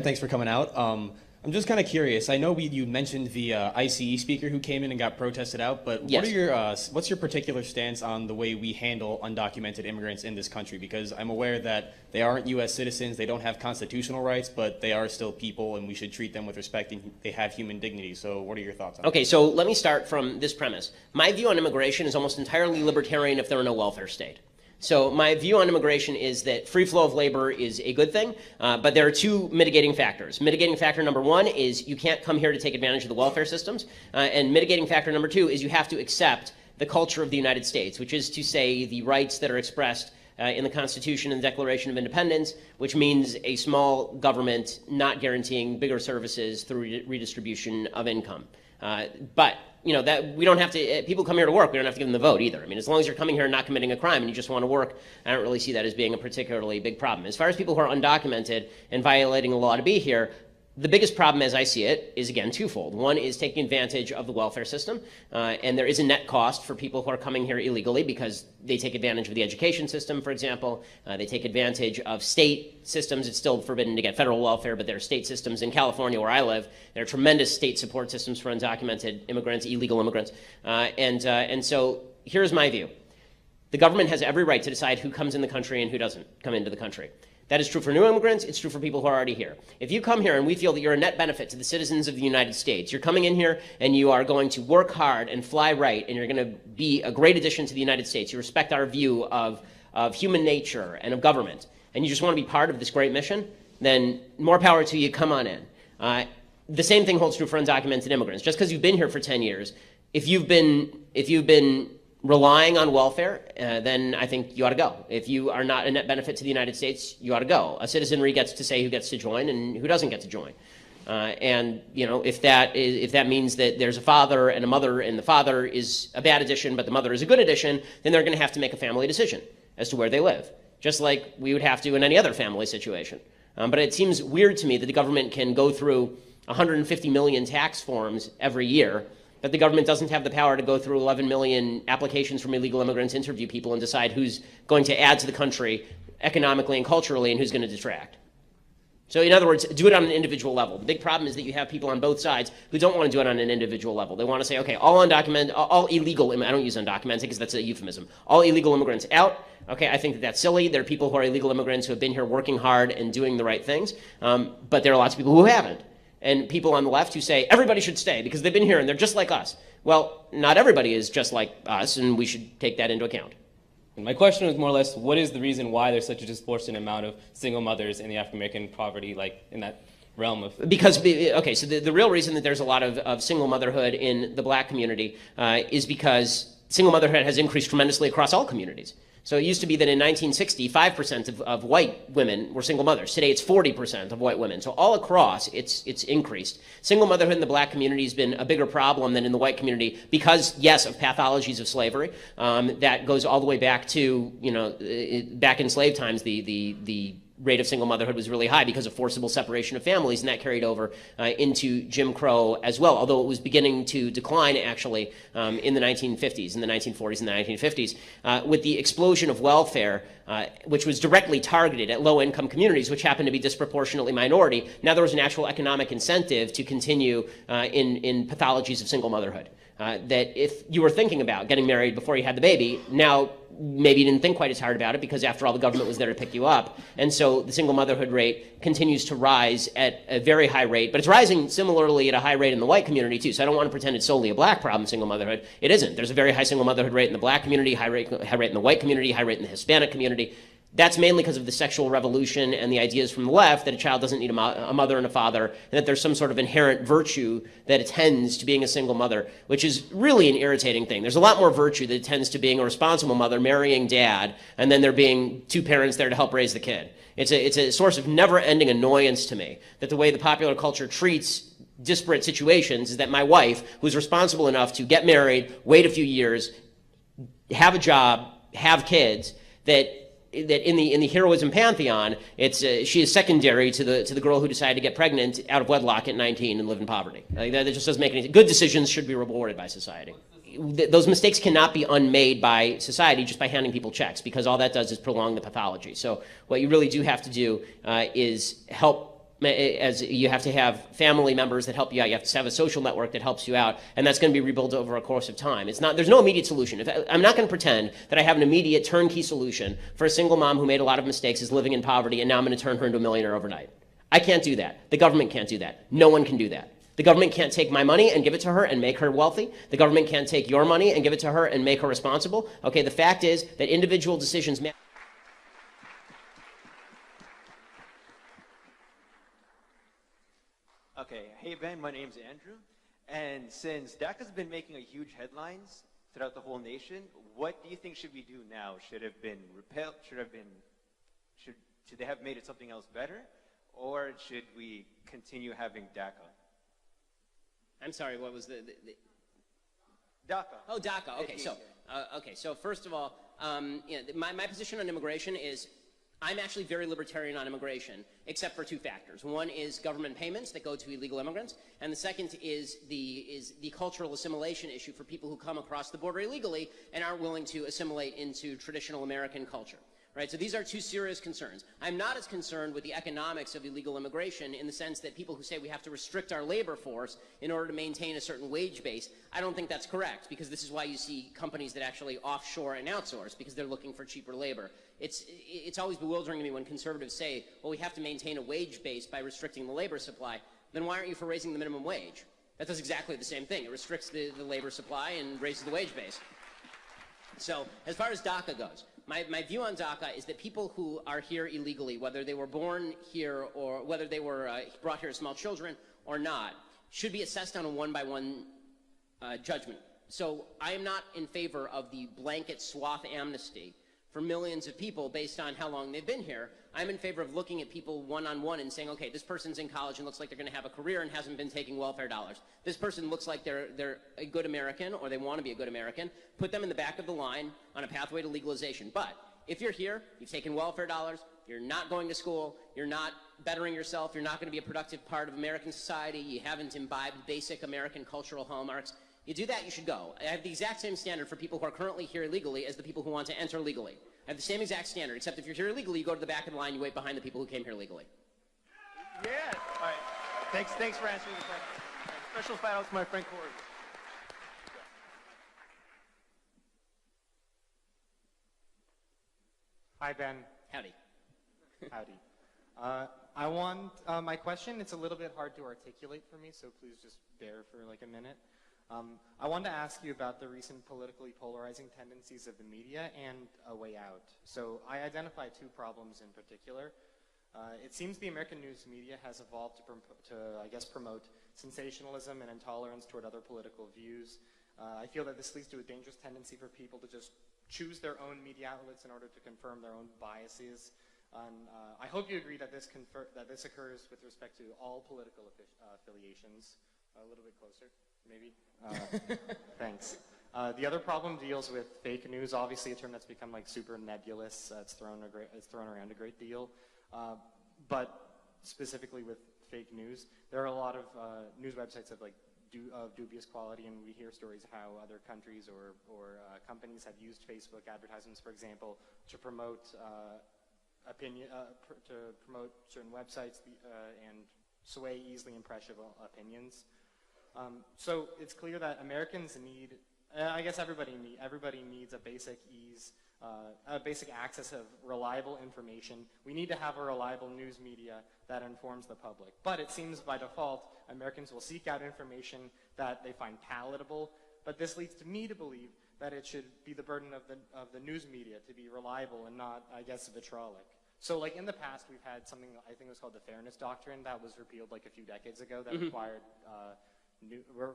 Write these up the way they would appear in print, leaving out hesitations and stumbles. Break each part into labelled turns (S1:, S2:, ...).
S1: thanks for coming out. I'm just kind of curious. I know you mentioned the ICE speaker who came in and got protested out, but
S2: Yes.
S1: what are your what's your particular stance on the way we handle undocumented immigrants in this country? Because I'm aware that they aren't U.S. citizens, they don't have constitutional rights, but they are still people, and we should treat them with respect, and they have human dignity. So what are your thoughts on that?
S2: Okay, so let me start from this premise. My view on immigration is almost entirely libertarian if there were no welfare state. So my view on immigration is that free flow of labor is a good thing, but there are two mitigating factors. Mitigating factor number one is you can't come here to take advantage of the welfare systems, and mitigating factor number two is you have to accept the culture of the United States, which is to say the rights that are expressed in the Constitution and the Declaration of Independence, which means a small government not guaranteeing bigger services through redistribution of income. But you know, that we don't have to, people come here to work, we don't have to give them the vote either. I mean, as long as you're coming here and not committing a crime and you just want to work, I don't really see that as being a particularly big problem. As far as people who are undocumented and violating the law to be here, the biggest problem as I see it is, again, twofold. One is taking advantage of the welfare system, and there is a net cost for people who are coming here illegally because they take advantage of the education system, for example. They take advantage of state systems. It's still forbidden to get federal welfare, but there are state systems in California where I live. There are tremendous state support systems for undocumented immigrants, illegal immigrants. And so here's my view. The government has every right to decide who comes in the country and who doesn't come into the country. That is true for new immigrants. It's true for people who are already here. If you come here and we feel that you're a net benefit to the citizens of the United States, you're coming in here and you are going to work hard and fly right, and you're going to be a great addition to the United States. You respect our view of human nature and of government, and you just want to be part of this great mission, then more power to you. Come on in. The same thing holds true for undocumented immigrants. Just because you've been here for 10 years, if you've been relying on welfare, then I think you ought to go. If you are not a net benefit to the United States, you ought to go. A citizenry gets to say who gets to join and who doesn't get to join. And you know, if that means that there's a father and a mother, and the father is a bad addition, but the mother is a good addition, then they're going to have to make a family decision as to where they live, just like we would have to in any other family situation. But it seems weird to me that the government can go through 150 million tax forms every year, but the government doesn't have the power to go through 11 million applications from illegal immigrants, interview people, and decide who's going to add to the country economically and culturally and who's going to detract. So in other words, do it on an individual level. The big problem is that you have people on both sides who don't want to do it on an individual level. They want to say, okay, all illegal, I don't use undocumented because that's a euphemism, all illegal immigrants out. Okay, I think that that's silly. There are people who are illegal immigrants who have been here working hard and doing the right things, but there are lots of people who haven't. And people on the left who say everybody should stay because they've been here and they're just like us. Well, not everybody is just like us, and we should take that into account.
S3: My question was more or less, what is the reason why there's such a disproportionate amount of single mothers in the African-American poverty, like in that realm of?
S2: Because, okay, so the real reason that there's a lot of single motherhood in the black community is because single motherhood has increased tremendously across all communities. So it used to be that in 1960, 5% of white women were single mothers. Today it's 40% of white women. So all across, it's increased. Single motherhood in the black community has been a bigger problem than in the white community because, yes, of pathologies of slavery. That goes all the way back to, you know, back in slave times, the rate of single motherhood was really high because of forcible separation of families, and that carried over into Jim Crow as well, although it was beginning to decline actually in the 1950s, in the 1940s and the 1950s. With the explosion of welfare, which was directly targeted at low-income communities, which happened to be disproportionately minority, now there was an actual economic incentive to continue in pathologies of single motherhood. That if you were thinking about getting married before you had the baby, now maybe you didn't think quite as hard about it because after all the government was there to pick you up. And so the single motherhood rate continues to rise at a very high rate, but it's rising similarly at a high rate in the white community too. So I don't want to pretend it's solely a black problem, single motherhood. It isn't. There's a very high single motherhood rate in the black community, high rate in the white community, high rate in the Hispanic community. That's mainly because of the sexual revolution and the ideas from the left that a child doesn't need a mother and a father, and that there's some sort of inherent virtue that attends to being a single mother, which is really an irritating thing. There's a lot more virtue that attends to being a responsible mother, marrying dad, and then there being two parents there to help raise the kid. It's a source of never-ending annoyance to me that the way the popular culture treats disparate situations is that my wife, who's responsible enough to get married, wait a few years, have a job, have kids, that in the heroism pantheon, she is secondary to the girl who decided to get pregnant out of wedlock at 19 and live in poverty. Like, that just doesn't make any sense. Good decisions should be rewarded by society. Those mistakes cannot be unmade by society just by handing people checks, because all that does is prolong the pathology. So what you really do have to do is help as you have to have family members that help you out. You have to have a social network that helps you out, and that's going to be rebuilt over a course of time. There's no immediate solution. I'm not going to pretend that I have an immediate turnkey solution for a single mom who made a lot of mistakes, is living in poverty, and now I'm going to turn her into a millionaire overnight. I can't do that. The government can't do that. No one can do that. The government can't take my money and give it to her and make her wealthy. The government can't take your money and give it to her and make her responsible. Okay, the fact is that individual decisions matter.
S4: Okay, hey Ben, my name's Andrew, and since DACA's been making a huge headlines throughout the whole nation, what do you think should we do now? Should have been repelled? Should they have made it something else better, or should we continue having DACA?
S2: I'm sorry, what was the
S4: DACA.
S2: Oh, DACA. Okay, so first of all, my position on immigration is I'm actually very libertarian on immigration, except for two factors. One is government payments that go to illegal immigrants, and the second is the cultural assimilation issue for people who come across the border illegally and aren't willing to assimilate into traditional American culture. Right, so these are two serious concerns. I'm not as concerned with the economics of illegal immigration in the sense that people who say we have to restrict our labor force in order to maintain a certain wage base, I don't think that's correct, because this is why you see companies that actually offshore and outsource, because they're looking for cheaper labor. It's always bewildering to me when conservatives say, well, we have to maintain a wage base by restricting the labor supply. Then why aren't you for raising the minimum wage? That does exactly the same thing. It restricts the labor supply and raises the wage base. So as far as DACA goes, my view on DACA is that people who are here illegally, whether they were born here or whether they were brought here as small children or not, should be assessed on a one-by-one judgment. So I am not in favor of the blanket swath amnesty for millions of people based on how long they've been here. I'm in favor of looking at people one-on-one and saying, okay, this person's in college and looks like they're going to have a career and hasn't been taking welfare dollars. This person looks like they're a good American, or they want to be a good American. Put them in the back of the line on a pathway to legalization. But if you're here, you've taken welfare dollars, you're not going to school, you're not bettering yourself, you're not going to be a productive part of American society, you haven't imbibed basic American cultural hallmarks, you do that, you should go. I have the exact same standard for people who are currently here illegally as the people who want to enter legally. I have the same exact standard, except if you're here illegally, you go to the back of the line, you wait behind the people who came here legally.
S4: Yes. All right. Thanks for answering the question. Special shout out to my friend Corey.
S5: Hi, Ben.
S2: Howdy.
S5: Howdy. My question, it's a little bit hard to articulate for me, so please just bear for like a minute. I wanted to ask you about the recent politically polarizing tendencies of the media and a way out. So I identify two problems in particular. It seems the American news media has evolved to I guess, promote sensationalism and intolerance toward other political views. I feel that this leads to a dangerous tendency for people to just choose their own media outlets in order to confirm their own biases. I hope you agree that this occurs with respect to all political affiliations. A little bit closer, maybe. Thanks. The other problem deals with fake news. Obviously, a term that's become like super nebulous. It's thrown around a great deal. But specifically with fake news, there are a lot of news websites of dubious quality, and we hear stories of how other countries or companies have used Facebook advertisements, for example, to promote to promote certain websites and sway easily impressionable opinions. So it's clear that Americans need, I guess everybody needs a basic basic access of reliable information. We need to have a reliable news media that informs the public. But it seems by default, Americans will seek out information that they find palatable. But this leads to me to believe that it should be the burden of the news media to be reliable and not, I guess, vitriolic. So like in the past, we've had something I think was called the Fairness Doctrine that was repealed like a few decades ago that required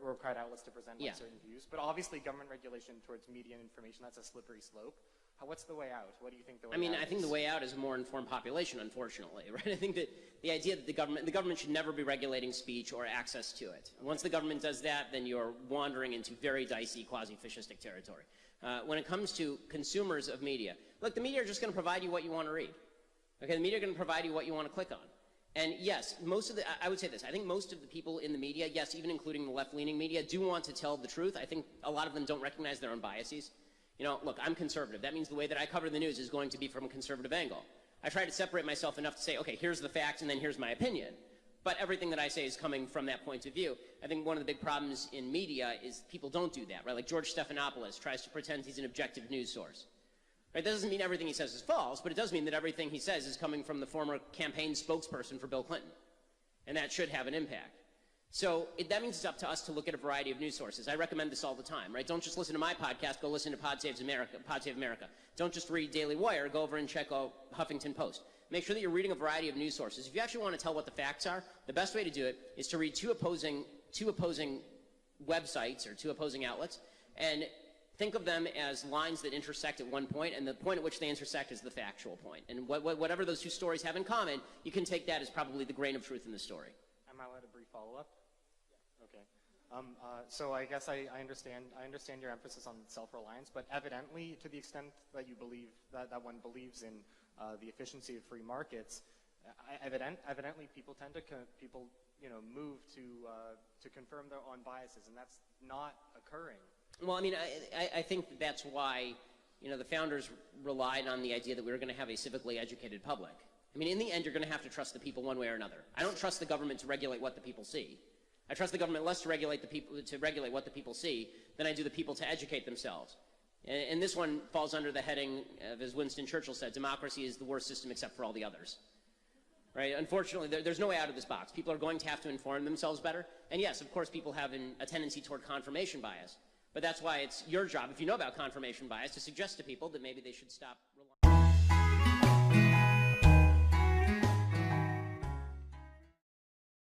S5: required outlets to present certain views. But obviously government regulation towards media and information, that's a slippery slope. What's the way out? What do you think the way out is?
S2: I think the way out is a more informed population, unfortunately, right? I think that the idea that the government should never be regulating speech or access to it. Once the government does that, then you're wandering into very dicey, quasi-fascistic territory. When it comes to consumers of media, look, the media are just going to provide you what you want to read. Okay, the media are going to provide you what you want to click on. And yes, I would say this, I think most of the people in the media, yes, even including the left-leaning media, do want to tell the truth. I think a lot of them don't recognize their own biases. You know, look, I'm conservative. That means the way that I cover the news is going to be from a conservative angle. I try to separate myself enough to say, okay, here's the facts and then here's my opinion. But everything that I say is coming from that point of view. I think one of the big problems in media is people don't do that, right? Like George Stephanopoulos tries to pretend he's an objective news source. Right? That doesn't mean everything he says is false, but it does mean that everything he says is coming from the former campaign spokesperson for Bill Clinton. And that should have an impact. So that means it's up to us to look at a variety of news sources. I recommend this all the time, right? Don't just listen to my podcast, go listen to Pod Save America. Don't just read Daily Wire, go over and check out Huffington Post. Make sure that you're reading a variety of news sources. If you actually want to tell what the facts are, the best way to do it is to read two opposing websites or two opposing outlets, and think of them as lines that intersect at one point, and the point at which they intersect is the factual point. And whatever those two stories have in common, you can take that as probably the grain of truth in the story.
S5: Am I allowed a brief follow-up? Okay. So I guess I understand your emphasis on self-reliance, but evidently, to the extent that you believe that one believes in the efficiency of free markets, evidently people tend to move to confirm their own biases, and that's not occurring.
S2: Well, I mean, I think that's why the founders relied on the idea that we were going to have a civically educated public. I mean, in the end, you're going to have to trust the people one way or another. I don't trust the government to regulate what the people see. I trust the government less to regulate what the people see than I do the people to educate themselves. And this one falls under the heading of, as Winston Churchill said, democracy is the worst system except for all the others. Right? Unfortunately, there's no way out of this box. People are going to have to inform themselves better. And yes, of course, people have a tendency toward confirmation bias. But that's why it's your job, if you know about confirmation bias, to suggest to people that maybe they should stop